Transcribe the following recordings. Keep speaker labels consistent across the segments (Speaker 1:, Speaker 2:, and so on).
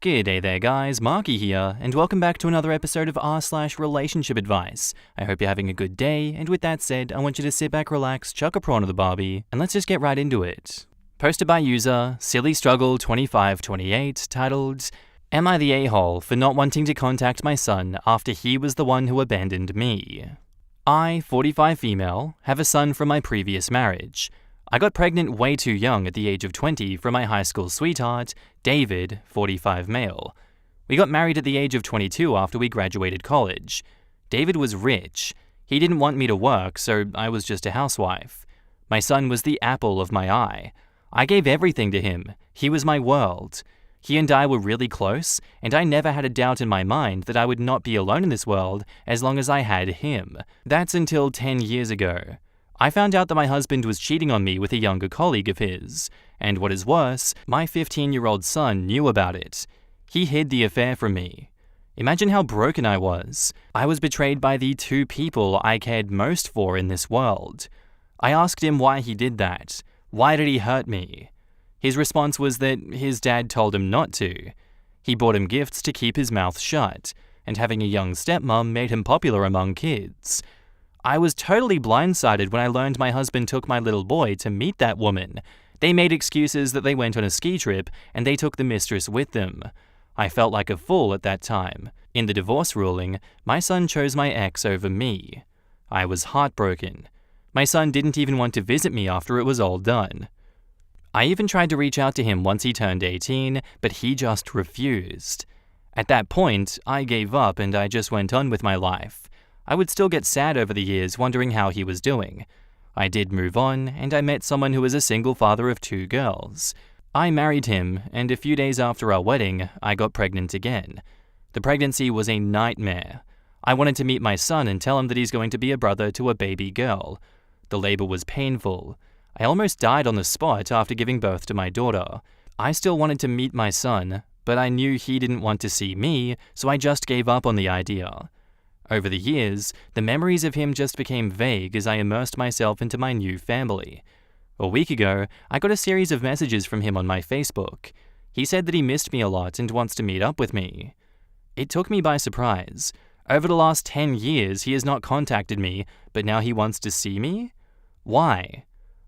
Speaker 1: G'day there guys, Marky here, and welcome back to another episode of r/relationship advice. I hope you're having a good day, and with that said, I want you to sit back, relax, chuck a prawn of the Barbie, and let's just get right into it. Posted by user SillyStruggle2528, titled, Am I the a-hole for not wanting to contact my son after he was the one who abandoned me? I, 45 female, have a son from my previous marriage. I got pregnant way too young at the age of 20 from my high school sweetheart, David, 45 male. We got married at the age of 22 after we graduated college. David was rich. He didn't want me to work, so I was just a housewife. My son was the apple of my eye. I gave everything to him. He was my world. He and I were really close, and I never had a doubt in my mind that I would not be alone in this world as long as I had him. That's until 10 years ago. I found out that my husband was cheating on me with a younger colleague of his, and what is worse, my 15-year-old son knew about it. He hid the affair from me. Imagine how broken I was. I was betrayed by the two people I cared most for in this world. I asked him why he did that. Why did he hurt me? His response was that his dad told him not to. He bought him gifts to keep his mouth shut, and having a young stepmom made him popular among kids. I was totally blindsided when I learned my husband took my little boy to meet that woman. They made excuses that they went on a ski trip and they took the mistress with them. I felt like a fool at that time. In the divorce ruling, my son chose my ex over me. I was heartbroken. My son didn't even want to visit me after it was all done. I even tried to reach out to him once he turned 18, but he just refused. At that point, I gave up and I just went on with my life. I would still get sad over the years wondering how he was doing. I did move on, and I met someone who was a single father of 2 girls. I married him, and a few days after our wedding, I got pregnant again. The pregnancy was a nightmare. I wanted to meet my son and tell him that he's going to be a brother to a baby girl. The labor was painful. I almost died on the spot after giving birth to my daughter. I still wanted to meet my son, but I knew he didn't want to see me, so I just gave up on the idea. Over the years, the memories of him just became vague as I immersed myself into my new family. A week ago, I got a series of messages from him on my Facebook. He said that he missed me a lot and wants to meet up with me. It took me by surprise. Over the last 10 years, he has not contacted me, but now he wants to see me? Why?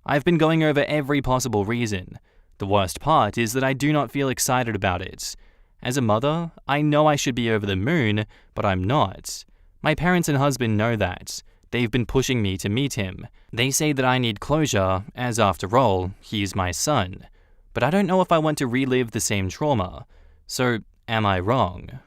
Speaker 1: I've been going over every possible reason. The worst part is that I do not feel excited about it. As a mother, I know I should be over the moon, but I'm not. My parents and husband know that. They've been pushing me to meet him. They say that I need closure, as after all, he's my son. But I don't know if I want to relive the same trauma. So, am I wrong?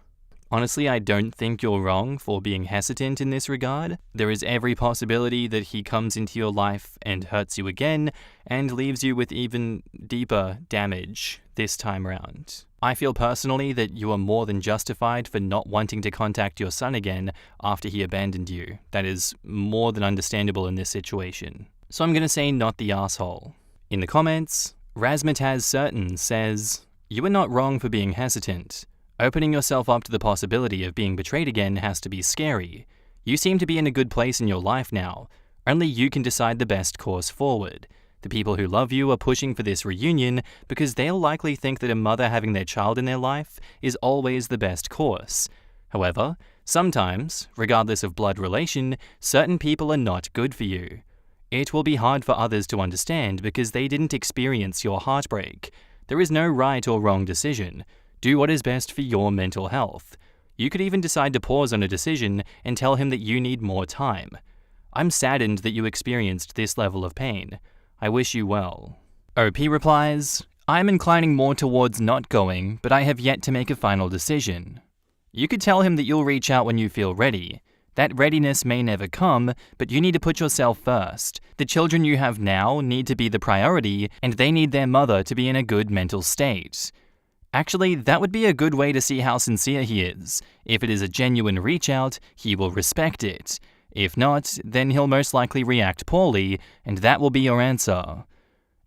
Speaker 1: Honestly, I don't think you're wrong for being hesitant in this regard. There is every possibility that he comes into your life and hurts you again, and leaves you with even deeper damage this time around. I feel personally that you are more than justified for not wanting to contact your son again after he abandoned you. That is more than understandable in this situation. So I'm gonna say not the asshole. In the comments, Razmataz Certain says, You are not wrong for being hesitant. Opening yourself up to the possibility of being betrayed again has to be scary. You seem to be in a good place in your life now. Only you can decide the best course forward. The people who love you are pushing for this reunion because they'll likely think that a mother having their child in their life is always the best course. However, sometimes, regardless of blood relation, certain people are not good for you. It will be hard for others to understand because they didn't experience your heartbreak. There is no right or wrong decision. Do what is best for your mental health. You could even decide to pause on a decision and tell him that you need more time. I'm saddened that you experienced this level of pain. I wish you well. OP replies, I'm inclining more towards not going, but I have yet to make a final decision. You could tell him that you'll reach out when you feel ready. That readiness may never come, but you need to put yourself first. The children you have now need to be the priority, and they need their mother to be in a good mental state. Actually, that would be a good way to see how sincere he is. If it is a genuine reach out, he will respect it. If not, then he'll most likely react poorly, and that will be your answer.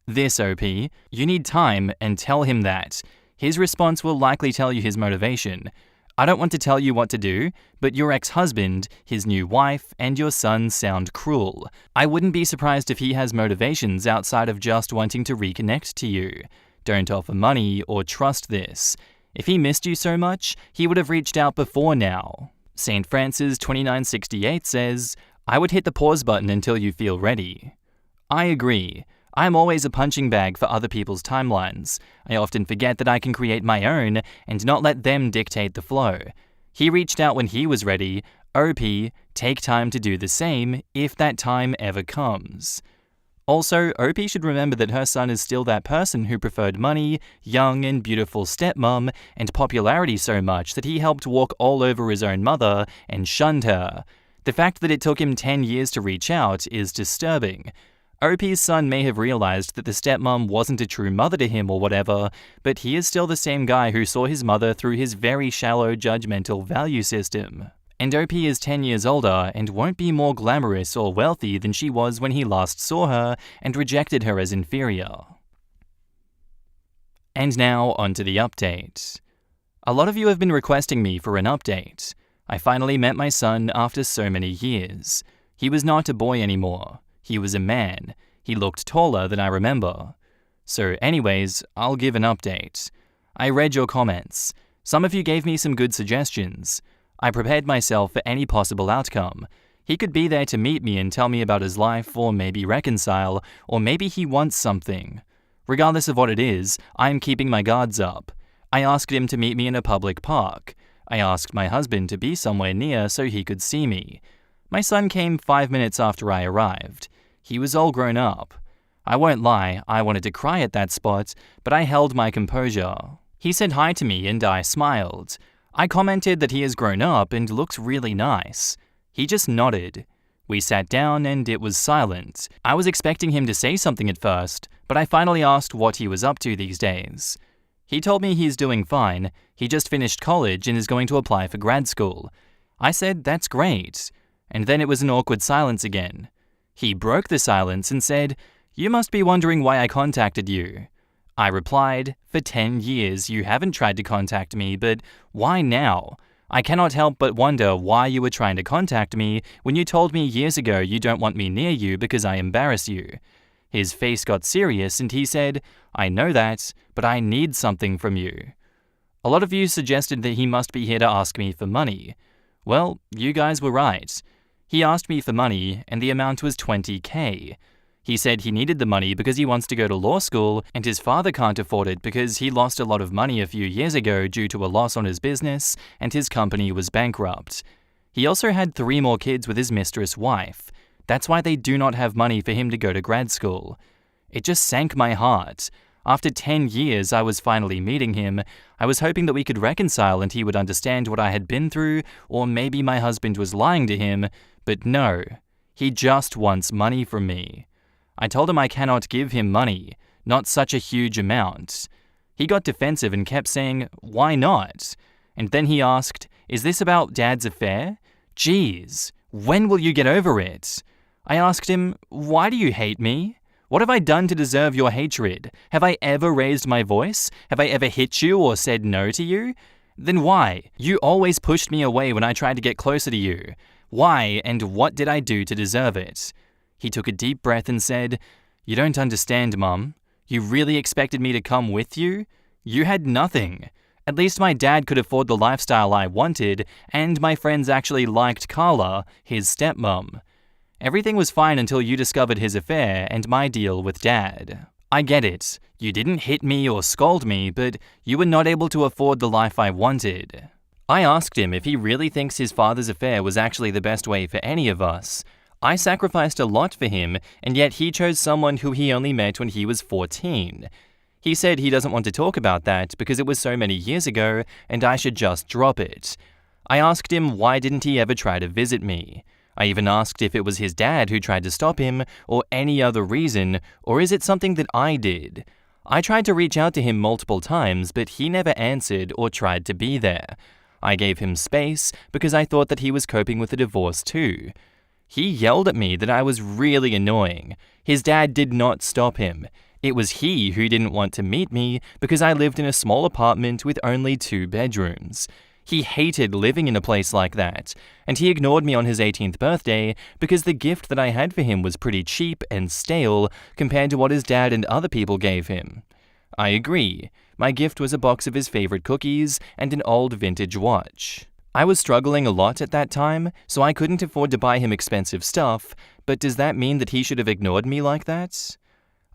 Speaker 1: This, OP, you need time and tell him that. His response will likely tell you his motivation. I don't want to tell you what to do, but your ex-husband, his new wife, and your son sound cruel. I wouldn't be surprised if he has motivations outside of just wanting to reconnect to you. Don't offer money or trust this. If he missed you so much, he would have reached out before now. St. Francis 2968 says, I would hit the pause button until you feel ready. I agree. I'm always a punching bag for other people's timelines. I often forget that I can create my own and not let them dictate the flow. He reached out when he was ready. OP, take time to do the same if that time ever comes. Also, OP should remember that her son is still that person who preferred money, young and beautiful stepmom, and popularity so much that he helped walk all over his own mother and shunned her. The fact that it took him 10 years to reach out is disturbing. OP's son may have realized that the stepmom wasn't a true mother to him or whatever, but he is still the same guy who saw his mother through his very shallow, judgmental value system. And OP is 10 years older and won't be more glamorous or wealthy than she was when he last saw her and rejected her as inferior. And now, onto the update. A lot of you have been requesting me for an update. I finally met my son after so many years. He was not a boy anymore. He was a man. He looked taller than I remember. So anyways, I'll give an update. I read your comments. Some of you gave me some good suggestions. I prepared myself for any possible outcome. He could be there to meet me and tell me about his life, or maybe reconcile, or maybe he wants something. Regardless of what it is, I'm keeping my guards up. I asked him to meet me in a public park. I asked my husband to be somewhere near so he could see me. My son came 5 minutes after I arrived. He was all grown up. I won't lie, I wanted to cry at that spot, but I held my composure. He said hi to me and I smiled. I commented that he has grown up and looks really nice. He just nodded. We sat down and it was silent. I was expecting him to say something at first, but I finally asked what he was up to these days. He told me he's doing fine. He just finished college and is going to apply for grad school. I said, that's great. And then it was an awkward silence again. He broke the silence and said, you must be wondering why I contacted you. I replied, for 10 years you haven't tried to contact me, but why now? I cannot help but wonder why you were trying to contact me when you told me years ago you don't want me near you because I embarrass you. His face got serious and he said, I know that, but I need something from you. A lot of you suggested that he must be here to ask me for money. Well, you guys were right. He asked me for money and the amount was $20,000. He said he needed the money because he wants to go to law school and his father can't afford it because he lost a lot of money a few years ago due to a loss on his business and his company was bankrupt. He also had 3 more kids with his mistress wife. That's why they do not have money for him to go to grad school. It just sank my heart. After 10 years, I was finally meeting him. I was hoping that we could reconcile and he would understand what I had been through, or maybe my husband was lying to him, but no. He just wants money from me. I told him I cannot give him money, not such a huge amount. He got defensive and kept saying, why not? And then he asked, is this about Dad's affair? Geez, when will you get over it? I asked him, why do you hate me? What have I done to deserve your hatred? Have I ever raised my voice? Have I ever hit you or said no to you? Then why? You always pushed me away when I tried to get closer to you. Why and what did I do to deserve it? He took a deep breath and said, you don't understand, Mum. You really expected me to come with you? You had nothing. At least my dad could afford the lifestyle I wanted, and my friends actually liked Carla, his stepmom. Everything was fine until you discovered his affair and my deal with Dad. I get it. You didn't hit me or scold me, but you were not able to afford the life I wanted. I asked him if he really thinks his father's affair was actually the best way for any of us. I sacrificed a lot for him, and yet he chose someone who he only met when he was 14. He said he doesn't want to talk about that because it was so many years ago and I should just drop it. I asked him why didn't he ever try to visit me. I even asked if it was his dad who tried to stop him or any other reason, or is it something that I did? I tried to reach out to him multiple times, but he never answered or tried to be there. I gave him space because I thought that he was coping with a divorce too. He yelled at me that I was really annoying. His dad did not stop him. It was he who didn't want to meet me because I lived in a small apartment with only 2 bedrooms. He hated living in a place like that, and he ignored me on his 18th birthday because the gift that I had for him was pretty cheap and stale compared to what his dad and other people gave him. I agree. My gift was a box of his favorite cookies and an old vintage watch. I was struggling a lot at that time, so I couldn't afford to buy him expensive stuff, but does that mean that he should have ignored me like that?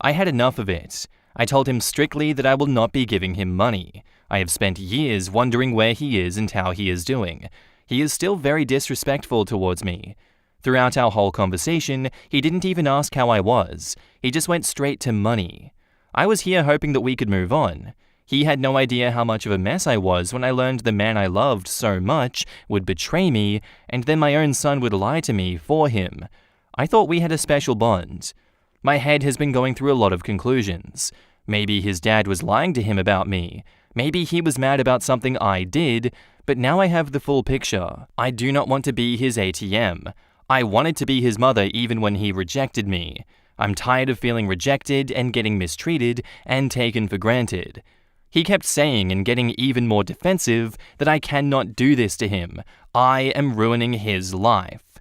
Speaker 1: I had enough of it. I told him strictly that I will not be giving him money. I have spent years wondering where he is and how he is doing. He is still very disrespectful towards me. Throughout our whole conversation, he didn't even ask how I was. He just went straight to money. I was here hoping that we could move on. He had no idea how much of a mess I was when I learned the man I loved so much would betray me, and then my own son would lie to me for him. I thought we had a special bond. My head has been going through a lot of conclusions. Maybe his dad was lying to him about me. Maybe he was mad about something I did, but now I have the full picture. I do not want to be his ATM. I wanted to be his mother even when he rejected me. I'm tired of feeling rejected and getting mistreated and taken for granted. He kept saying and getting even more defensive that I cannot do this to him. I am ruining his life.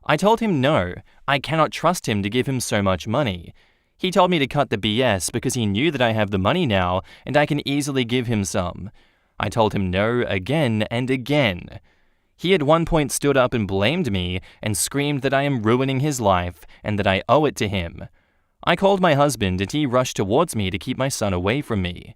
Speaker 1: I told him no, I cannot trust him to give him so much money. He told me to cut the BS because he knew that I have the money now and I can easily give him some. I told him no again and again. He at one point stood up and blamed me and screamed that I am ruining his life and that I owe it to him. I called my husband and he rushed towards me to keep my son away from me.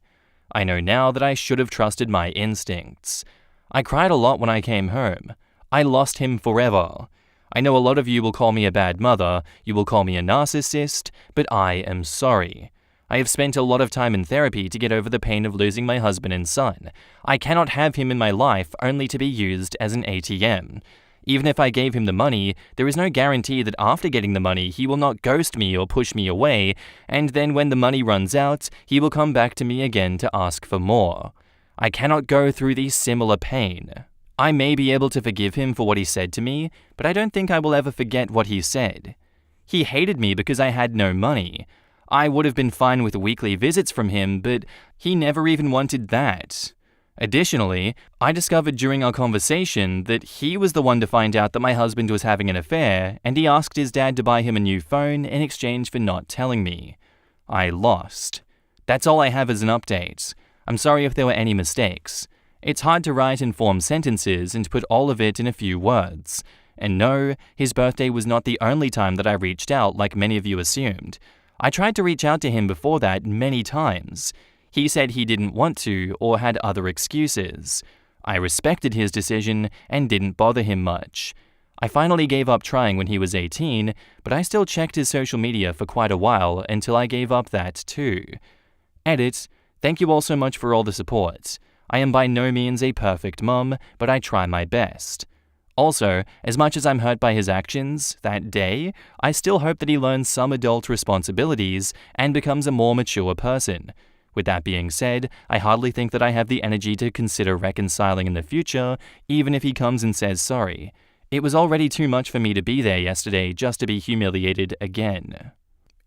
Speaker 1: I know now that I should have trusted my instincts. I cried a lot when I came home. I lost him forever. I know a lot of you will call me a bad mother, you will call me a narcissist, but I am sorry. I have spent a lot of time in therapy to get over the pain of losing my husband and son. I cannot have him in my life only to be used as an ATM. Even if I gave him the money, there is no guarantee that after getting the money he will not ghost me or push me away, and then when the money runs out, he will come back to me again to ask for more. I cannot go through the similar pain. I may be able to forgive him for what he said to me, but I don't think I will ever forget what he said. He hated me because I had no money. I would have been fine with weekly visits from him, but he never even wanted that. Additionally, I discovered during our conversation that he was the one to find out that my husband was having an affair, and he asked his dad to buy him a new phone in exchange for not telling me. I lost. That's all I have as an update. I'm sorry if there were any mistakes. It's hard to write and form sentences and put all of it in a few words. And no, his birthday was not the only time that I reached out like many of you assumed. I tried to reach out to him before that many times. He said he didn't want to or had other excuses. I respected his decision and didn't bother him much. I finally gave up trying when he was 18, but I still checked his social media for quite a while until I gave up that too. Edit. Thank you all so much for all the support. I am by no means a perfect mum, but I try my best. Also, as much as I'm hurt by his actions that day, I still hope that he learns some adult responsibilities and becomes a more mature person. With that being said, I hardly think that I have the energy to consider reconciling in the future, even if he comes and says sorry. It was already too much for me to be there yesterday just to be humiliated again.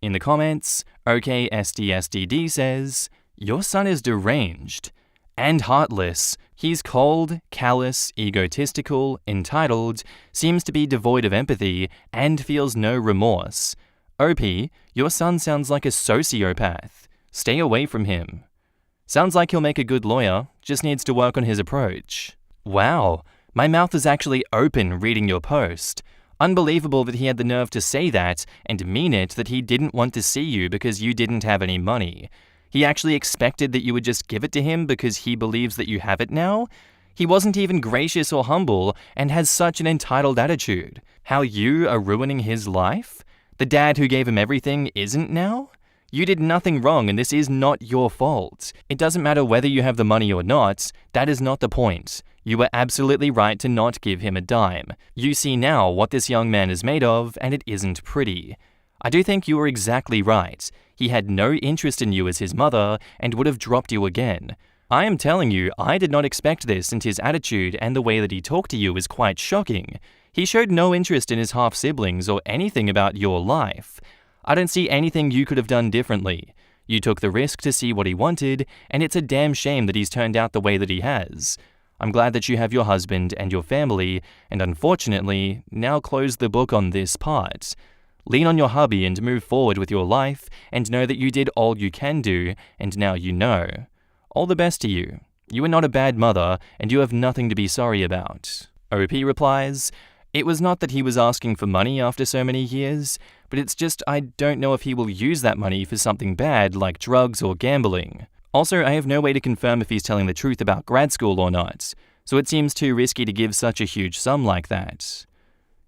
Speaker 1: In the comments, OKSDSDD says, "Your son is deranged and heartless. He's cold, callous, egotistical, entitled, seems to be devoid of empathy, and feels no remorse. OP, your son sounds like a sociopath. Stay away from him. Sounds like he'll make a good lawyer, just needs to work on his approach." Wow, my mouth is actually open reading your post. Unbelievable that he had the nerve to say that and mean it that he didn't want to see you because you didn't have any money. He actually expected that you would just give it to him because he believes that you have it now? He wasn't even gracious or humble and has such an entitled attitude. How you are ruining his life? The dad who gave him everything isn't now? You did nothing wrong and this is not your fault. It doesn't matter whether you have the money or not, that is not the point. You were absolutely right to not give him a dime. You see now what this young man is made of and it isn't pretty. I do think you were exactly right. He had no interest in you as his mother and would have dropped you again. I am telling you, I did not expect this, and his attitude and the way that he talked to you is quite shocking. He showed no interest in his half-siblings or anything about your life. I don't see anything you could have done differently. You took the risk to see what he wanted, and it's a damn shame that he's turned out the way that he has. I'm glad that you have your husband and your family, and unfortunately, now close the book on this part. Lean on your hubby and move forward with your life and know that you did all you can do and now you know. All the best to you. You are not a bad mother, and you have nothing to be sorry about. OP replies, it was not that he was asking for money after so many years, but it's just I don't know if he will use that money for something bad like drugs or gambling. Also, I have no way to confirm if he's telling the truth about grad school or not, so it seems too risky to give such a huge sum like that.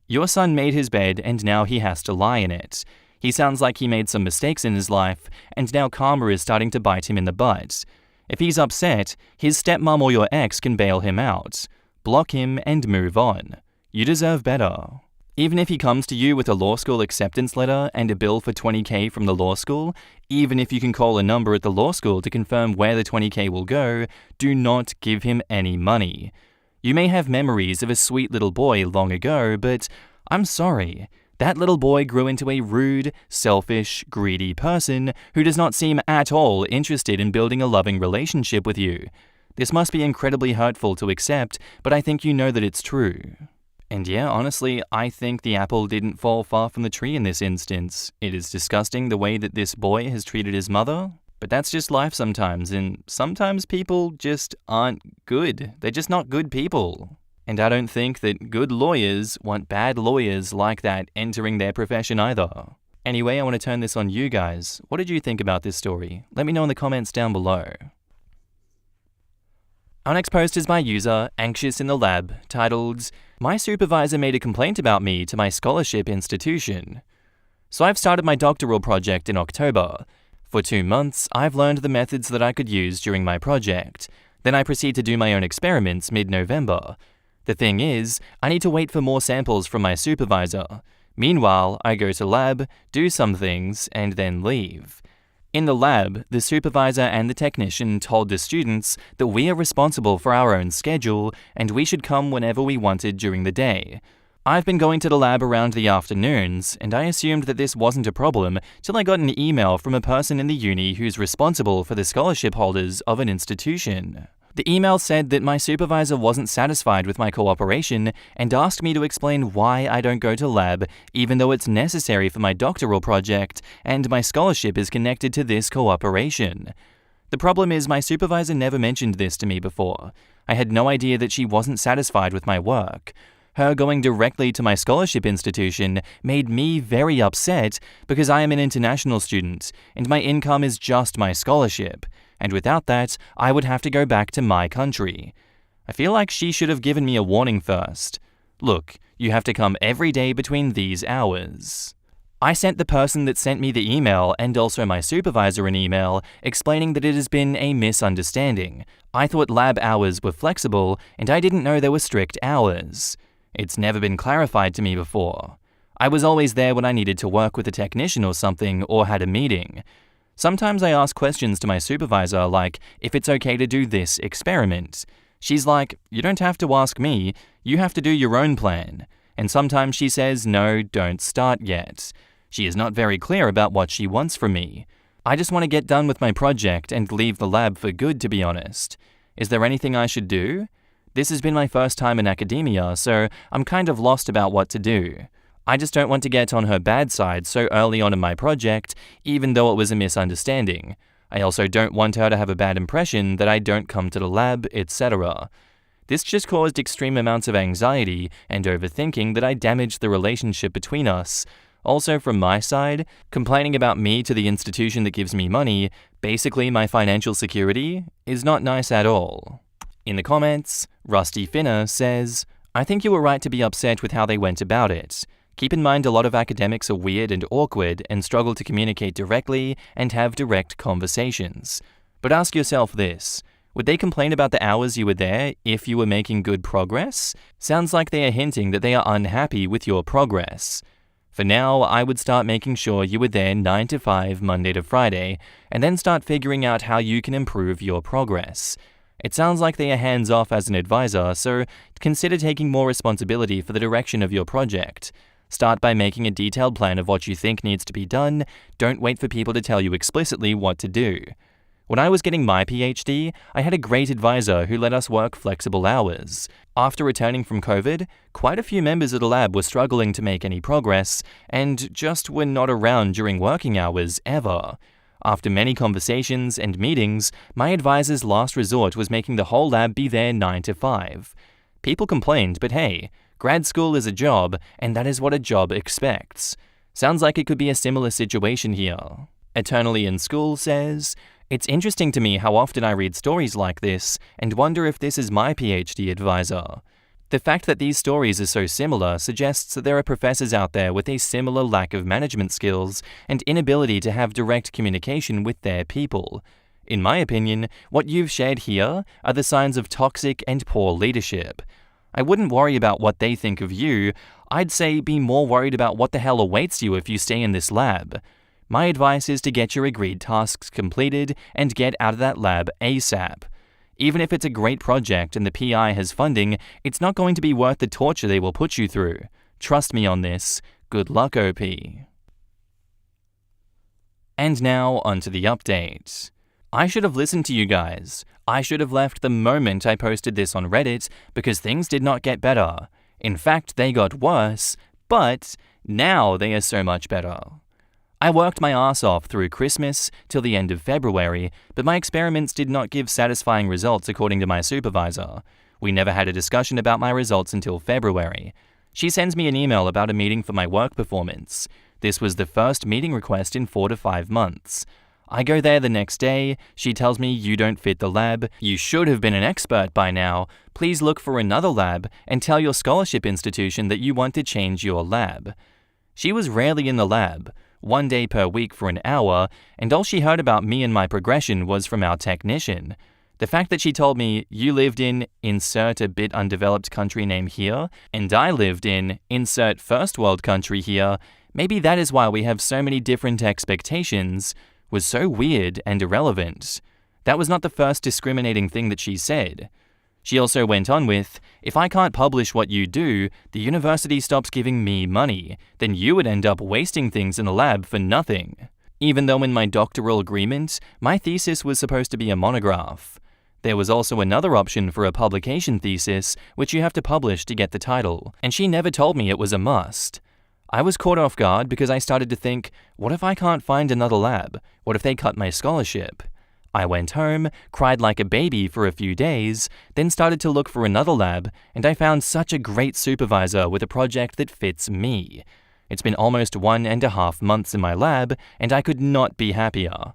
Speaker 1: Your son made his bed and now he has to lie in it. He sounds like he made some mistakes in his life and now karma is starting to bite him in the butt. If he's upset, his stepmom or your ex can bail him out. Block him and move on. You deserve better. Even if he comes to you with a law school acceptance letter and a bill for $20,000 from the law school, even if you can call a number at the law school to confirm where the $20,000 will go, do not give him any money. You may have memories of a sweet little boy long ago, but I'm sorry. That little boy grew into a rude, selfish, greedy person who does not seem at all interested in building a loving relationship with you. This must be incredibly hurtful to accept, but I think you know that it's true. And yeah, honestly, I think the apple didn't fall far from the tree in this instance. It is disgusting the way that this boy has treated his mother, but that's just life sometimes, and sometimes people just aren't good. They're just not good people. And I don't think that good lawyers want bad lawyers like that entering their profession either. Anyway, I want to turn this on you guys. What did you think about this story? Let me know in the comments down below. Our next post is by user Anxious in the Lab, titled, My supervisor made a complaint about me to my scholarship institution. So I've started my doctoral project in October. For 2 months, I've learned the methods that I could use during my project. Then I proceed to do my own experiments mid-November. The thing is, I need to wait for more samples from my supervisor. Meanwhile, I go to lab, do some things, and then leave. In the lab, the supervisor and the technician told the students that we are responsible for our own schedule and we should come whenever we wanted during the day. I've been going to the lab around the afternoons, and I assumed that this wasn't a problem till I got an email from a person in the uni who's responsible for the scholarship holders of an institution. The email said that my supervisor wasn't satisfied with my cooperation and asked me to explain why I don't go to lab even though it's necessary for my doctoral project and my scholarship is connected to this cooperation. The problem is my supervisor never mentioned this to me before. I had no idea that she wasn't satisfied with my work. Her going directly to my scholarship institution made me very upset because I am an international student and my income is just my scholarship. And without that, I would have to go back to my country. I feel like she should have given me a warning first. Look, you have to come every day between these hours. I sent the person that sent me the email and also my supervisor an email explaining that it has been a misunderstanding. I thought lab hours were flexible and I didn't know there were strict hours. It's never been clarified to me before. I was always there when I needed to work with a technician or something or had a meeting. Sometimes I ask questions to my supervisor like if it's okay to do this experiment. She's like, you don't have to ask me, you have to do your own plan. And sometimes she says, no, don't start yet. She is not very clear about what she wants from me. I just want to get done with my project and leave the lab for good, to be honest. Is there anything I should do? This has been my first time in academia, so I'm kind of lost about what to do. I just don't want to get on her bad side so early on in my project, even though it was a misunderstanding. I also don't want her to have a bad impression that I don't come to the lab, etc. This just caused extreme amounts of anxiety and overthinking that I damaged the relationship between us. Also from my side, complaining about me to the institution that gives me money, basically my financial security, is not nice at all. In the comments, Rusty Finner says, I think you were right to be upset with how they went about it. Keep in mind a lot of academics are weird and awkward and struggle to communicate directly and have direct conversations. But ask yourself this, would they complain about the hours you were there if you were making good progress? Sounds like they are hinting that they are unhappy with your progress. For now, I would start making sure you were there 9 to 5 Monday to Friday, and then start figuring out how you can improve your progress. It sounds like they are hands-off as an advisor, so consider taking more responsibility for the direction of your project. Start by making a detailed plan of what you think needs to be done. Don't wait for people to tell you explicitly what to do. When I was getting my PhD, I had a great advisor who let us work flexible hours. After returning from COVID, quite a few members of the lab were struggling to make any progress and just were not around during working hours ever. After many conversations and meetings, my advisor's last resort was making the whole lab be there 9 to 5. People complained, but hey, grad school is a job, and that is what a job expects. Sounds like it could be a similar situation here. Eternally in School says, "It's interesting to me how often I read stories like this and wonder if this is my PhD advisor. The fact that these stories are so similar suggests that there are professors out there with a similar lack of management skills and inability to have direct communication with their people. In my opinion, what you've shared here are the signs of toxic and poor leadership. I wouldn't worry about what they think of you. I'd say be more worried about what the hell awaits you if you stay in this lab. My advice is to get your agreed tasks completed and get out of that lab ASAP. Even if it's a great project and the PI has funding, it's not going to be worth the torture they will put you through. Trust me on this. Good luck, OP." And now, onto the update. I should have listened to you guys. I should have left the moment I posted this on Reddit because things did not get better. In fact, they got worse, but now they are so much better. I worked my ass off through Christmas till the end of February, but my experiments did not give satisfying results according to my supervisor. We never had a discussion about my results until February. She sends me an email about a meeting for my work performance. This was the first meeting request in 4 to 5 months. I go there the next day. She tells me, "You don't fit the lab. You should have been an expert by now. Please look for another lab and tell your scholarship institution that you want to change your lab." She was rarely in the lab, 1 day per week for an hour, and all she heard about me and my progression was from our technician. The fact that she told me, "You lived in insert a bit undeveloped country name here, and I lived in insert first world country here, maybe that is why we have so many different expectations," was so weird and irrelevant. That was not the first discriminating thing that she said. She also went on with, "If I can't publish what you do, the university stops giving me money. Then you would end up wasting things in the lab for nothing." Even though in my doctoral agreement, my thesis was supposed to be a monograph. There was also another option for a publication thesis, which you have to publish to get the title, and she never told me it was a must. I was caught off guard because I started to think, what if I can't find another lab? What if they cut my scholarship? I went home, cried like a baby for a few days, then started to look for another lab, and I found such a great supervisor with a project that fits me. It's been almost 1.5 months in my lab, and I could not be happier.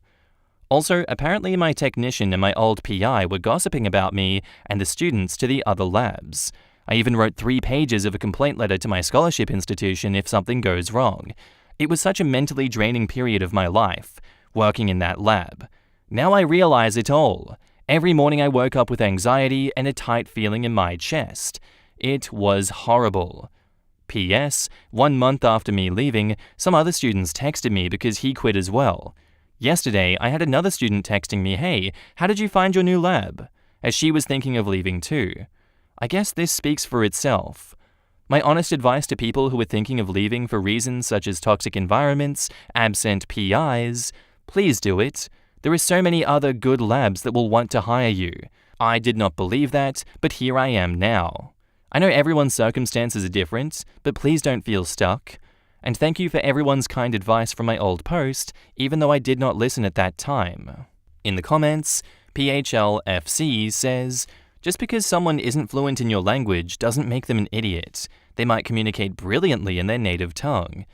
Speaker 1: Also, apparently my technician and my old PI were gossiping about me and the students to the other labs. I even wrote 3 pages of a complaint letter to my scholarship institution if something goes wrong. It was such a mentally draining period of my life, working in that lab. Now I realize it all. Every morning I woke up with anxiety and a tight feeling in my chest. It was horrible. P.S. 1 month after me leaving, some other students texted me because he quit as well. Yesterday, I had another student texting me, "Hey, how did you find your new lab?" as she was thinking of leaving too. I guess this speaks for itself. My honest advice to people who are thinking of leaving for reasons such as toxic environments, absent PIs, please do it. There are so many other good labs that will want to hire you. I did not believe that, but here I am now. I know everyone's circumstances are different, but please don't feel stuck. And thank you for everyone's kind advice from my old post, even though I did not listen at that time. In the comments, PHLFC says, "Just because someone isn't fluent in your language doesn't make them an idiot. They might communicate brilliantly in their native tongue.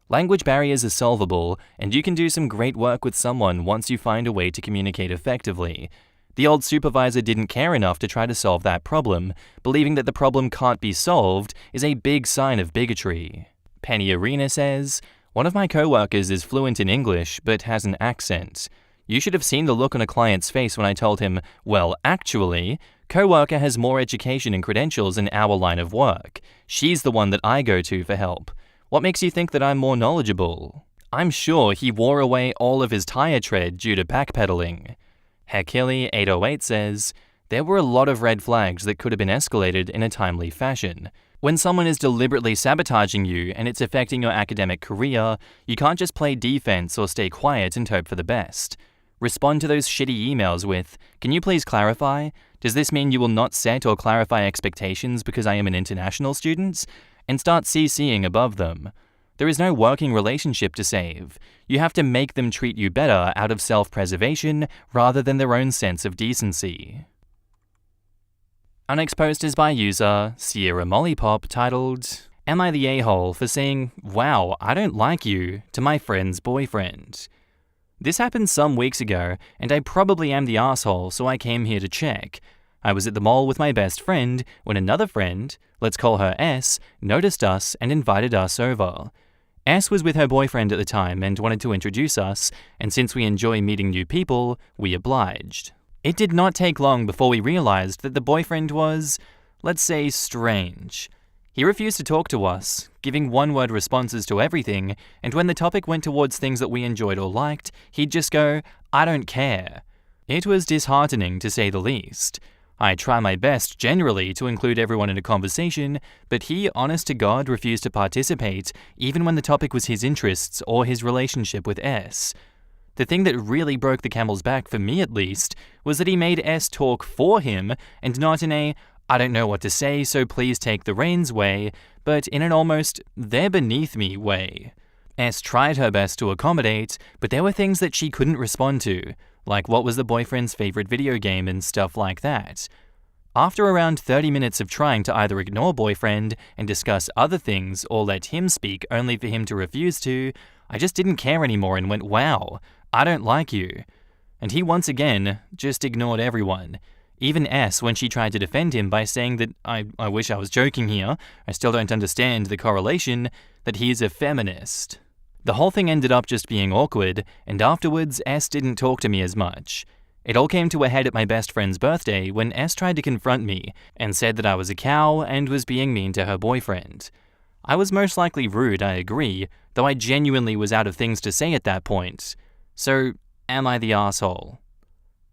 Speaker 1: Language barriers are solvable, and you can do some great work with someone once you find a way to communicate effectively. The old supervisor didn't care enough to try to solve that problem. Believing that the problem can't be solved is a big sign of bigotry." Penny Arena says, "One of my coworkers is fluent in English, but has an accent. You should have seen the look on a client's face when I told him, well, actually, coworker has more education and credentials in our line of work. She's the one that I go to for help. What makes you think that I'm more knowledgeable?" I'm sure he wore away all of his tire tread due to backpedaling. Hekili808 says, "There were a lot of red flags that could have been escalated in a timely fashion. When someone is deliberately sabotaging you and it's affecting your academic career, you can't just play defense or stay quiet and hope for the best. Respond to those shitty emails with, 'Can you please clarify? Does this mean you will not set or clarify expectations because I am an international student?' And start CCing above them. There is no working relationship to save. You have to make them treat you better out of self-preservation rather than their own sense of decency. Our next post is by user Sierra Mollipop titled, "Am I the a-hole for saying, 'Wow, I don't like you,' to my friend's boyfriend? This happened some weeks ago, and I probably am the asshole, so I came here to check. I was at the mall with my best friend when another friend, let's call her S, noticed us and invited us over. S was with her boyfriend at the time and wanted to introduce us, and since we enjoy meeting new people, we obliged. It did not take long before we realized that the boyfriend was, let's say, strange. He refused to talk to us, giving one-word responses to everything, and when the topic went towards things that we enjoyed or liked, he'd just go, 'I don't care.' It was disheartening to say the least. I try my best generally to include everyone in a conversation, but he, honest to God, refused to participate, even when the topic was his interests or his relationship with S. The thing that really broke the camel's back, for me at least, was that he made S talk for him, and not in a, 'I don't know what to say, so please take the reins' way, but in an almost, 'they're beneath me' way. S tried her best to accommodate, but there were things that she couldn't respond to, like what was the boyfriend's favorite video game and stuff like that. After around 30 minutes of trying to either ignore boyfriend and discuss other things or let him speak only for him to refuse to, I just didn't care anymore and went, 'Wow, I don't like you.' And he once again just ignored everyone. Even S when she tried to defend him by saying that, I wish I was joking here, I still don't understand the correlation, that he is a feminist. The whole thing ended up just being awkward, and afterwards S didn't talk to me as much. It all came to a head at my best friend's birthday when S tried to confront me and said that I was a cow and was being mean to her boyfriend. I was most likely rude, I agree, though I genuinely was out of things to say at that point. So, am I the asshole?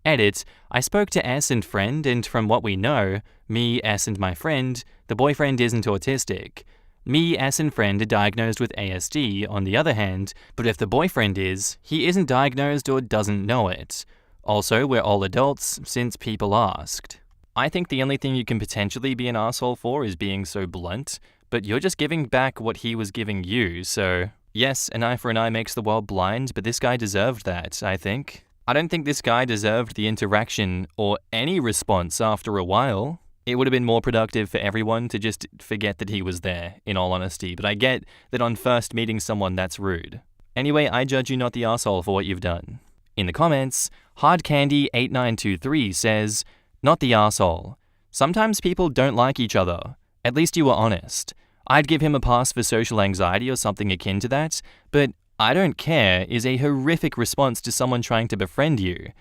Speaker 1: Edit, I spoke to S and friend, and from what we know, me, S and my friend, the boyfriend isn't autistic. Me, S and friend are diagnosed with ASD, on the other hand, but if the boyfriend is, he isn't diagnosed or doesn't know it. Also, we're all adults, since people asked. I think the only thing you can potentially be an asshole for is being so blunt, but you're just giving back what he was giving you, so... Yes, an eye for an eye makes the world blind, but this guy deserved that, I think. I don't think this guy deserved the interaction or any response after a while. It would have been more productive for everyone to just forget that he was there, in all honesty, but I get that on first meeting someone that's rude. Anyway, I judge you not the asshole for what you've done. In the comments, HardCandy8923 says, "Not the asshole. Sometimes people don't like each other. At least you were honest. I'd give him a pass for social anxiety or something akin to that, but 'I don't care' is a horrific response to someone trying to befriend you."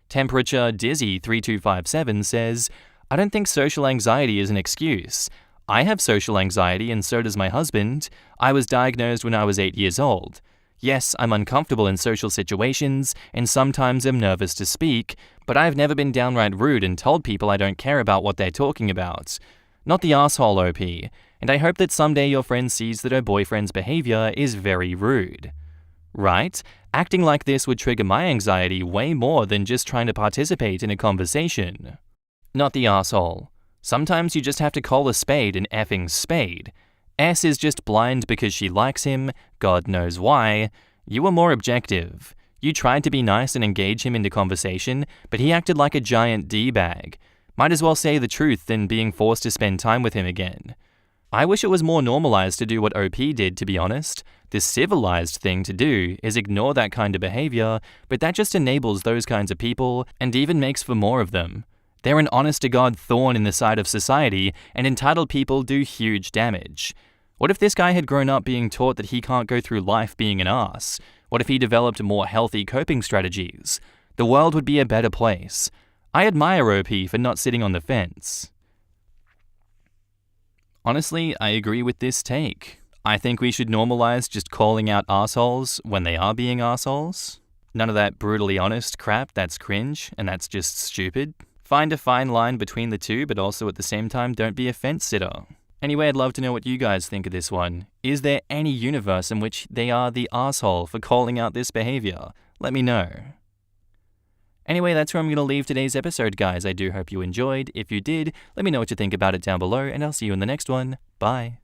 Speaker 1: Temperature Dizzy 3257 says, "I don't think social anxiety is an excuse. I have social anxiety and so does my husband. I was diagnosed when I was 8 years old. Yes, I'm uncomfortable in social situations and sometimes am nervous to speak, but I've never been downright rude and told people I don't care about what they're talking about. Not the asshole, OP, and I hope that someday your friend sees that her boyfriend's behavior is very rude." Right? Acting like this would trigger my anxiety way more than just trying to participate in a conversation. Not the asshole. Sometimes you just have to call a spade an effing spade. S is just blind because she likes him, God knows why. You were more objective. You tried to be nice and engage him into conversation, but he acted like a giant D-bag. Might as well say the truth than being forced to spend time with him again. I wish it was more normalized to do what OP did, to be honest. The civilized thing to do is ignore that kind of behavior, but that just enables those kinds of people and even makes for more of them. They're an honest-to-God thorn in the side of society, and entitled people do huge damage. What if this guy had grown up being taught that he can't go through life being an ass? What if he developed more healthy coping strategies? The world would be a better place. I admire OP for not sitting on the fence. Honestly, I agree with this take. I think we should normalize just calling out assholes when they are being assholes. None of that brutally honest crap, that's cringe, and that's just stupid. Find a fine line between the two, but also at the same time don't be a fence sitter. Anyway, I'd love to know what you guys think of this one. Is there any universe in which they are the asshole for calling out this behavior? Let me know. Anyway, that's where I'm going to leave today's episode, guys. I do hope you enjoyed. If you did, let me know what you think about it down below, and I'll see you in the next one. Bye.